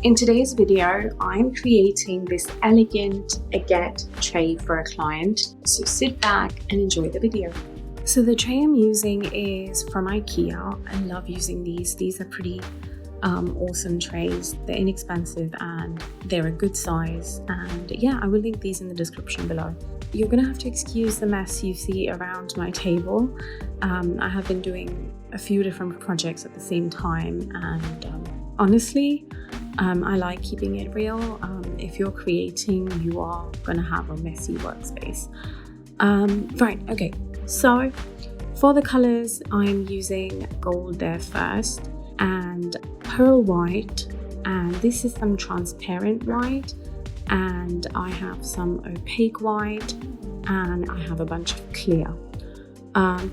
In today's video, I'm creating this elegant agate tray for a client, so sit back and enjoy the video. So the tray I'm using is from Ikea. I love using these. These are pretty awesome trays. They're inexpensive and they're a good size. And yeah, I will link these in the description below. You're gonna have to excuse the mess you see around my table. I have been doing a few different projects at the same time, and honestly, I like keeping it real. If you're creating, you are gonna have a messy workspace. Right, okay, so for the colors, I'm using gold there first, and pearl white, and this is some transparent white, and I have some opaque white, and I have a bunch of clear.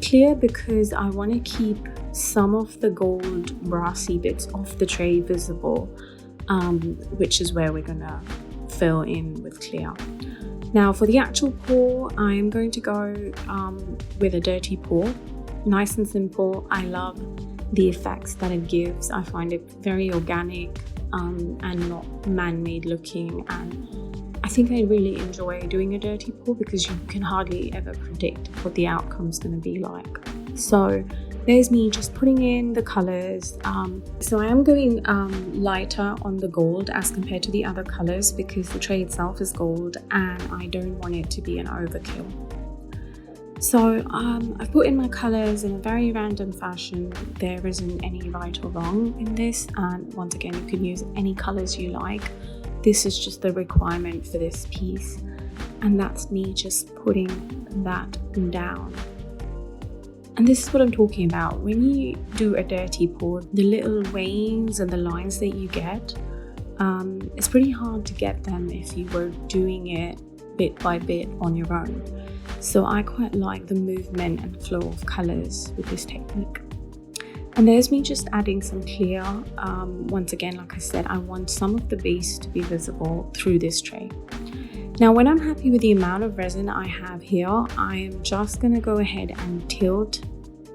Clear because I want to keep some of the gold brassy bits of the tray visible, which is where we're gonna fill in with clear. Now for the actual pour, I'm going to go with a dirty pour, nice and simple. I love the effects that it gives. I find it very organic and not man-made looking, and I think I really enjoy doing a dirty pour because you can hardly ever predict what the outcome's going to be like. So there's me just putting in the colors. So I am going lighter on the gold as compared to the other colors because the tray itself is gold and I don't want it to be an overkill. So I've put in my colors in a very random fashion. There isn't any right or wrong in this, and once again you can use any colors you like. This is just the requirement for this piece, and that's me just putting that down. And this is what I'm talking about. When you do a dirty pour, the little veins and the lines that you get, it's pretty hard to get them if you were doing it bit by bit on your own. So I quite like the movement and flow of colors with this technique. And there's me just adding some clear. Once again, like I said, I want some of the base to be visible through this tray. Now, when I'm happy with the amount of resin I have here, I am just gonna go ahead and tilt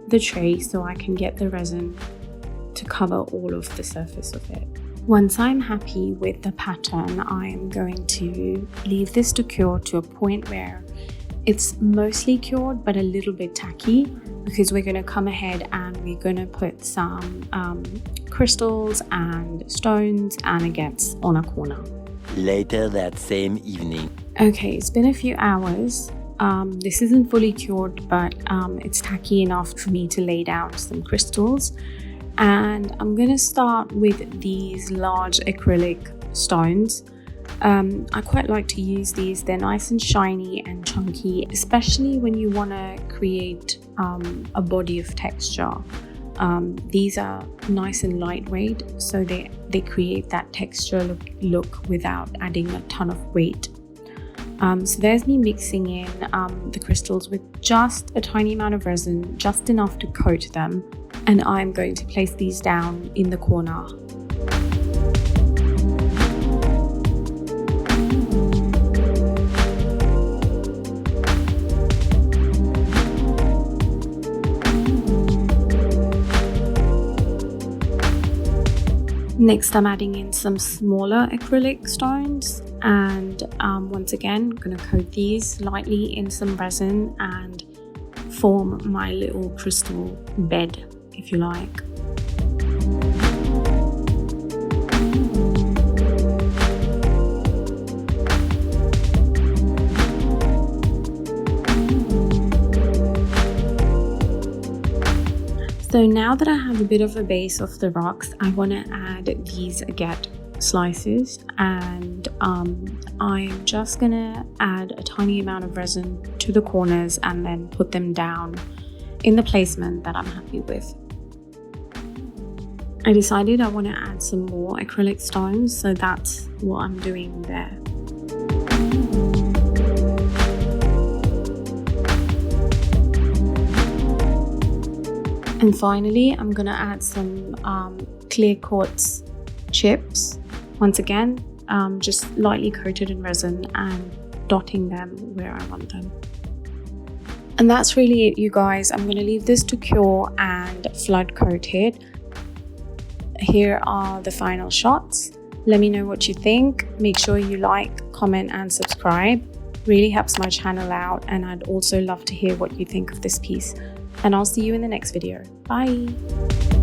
the tray so I can get the resin to cover all of the surface of it. Once I'm happy with the pattern, I'm going to leave this to cure to a point where it's mostly cured but a little bit tacky, because we're going to come ahead and we're going to put some crystals and stones and agates on a corner. Later that same evening. Okay, it's been a few hours. This isn't fully cured, but it's tacky enough for me to lay down some crystals. And I'm going to start with these large acrylic stones. I quite like to use these. They're nice and shiny and chunky, especially when you want to create a body of texture. These are nice and lightweight, so they create that texture look without adding a ton of weight. So there's me mixing in the crystals with just a tiny amount of resin, just enough to coat them, and I'm going to place these down in the corner. Next, I'm adding in some smaller acrylic stones, and once again, I'm going to coat these lightly in some resin and form my little crystal bed, if you like. So now that I have a bit of a base of the rocks, I want to add these agate slices, and I'm just going to add a tiny amount of resin to the corners and then put them down in the placement that I'm happy with. I decided I want to add some more acrylic stones, so that's what I'm doing there. And finally, I'm going to add some clear quartz chips. Once again, just lightly coated in resin and dotting them where I want them. And that's really it, you guys. I'm going to leave this to cure and flood coat it. Here are the final shots. Let me know what you think. Make sure you like, comment, and subscribe. Really helps my channel out, and I'd also love to hear what you think of this piece. And I'll see you in the next video. Bye!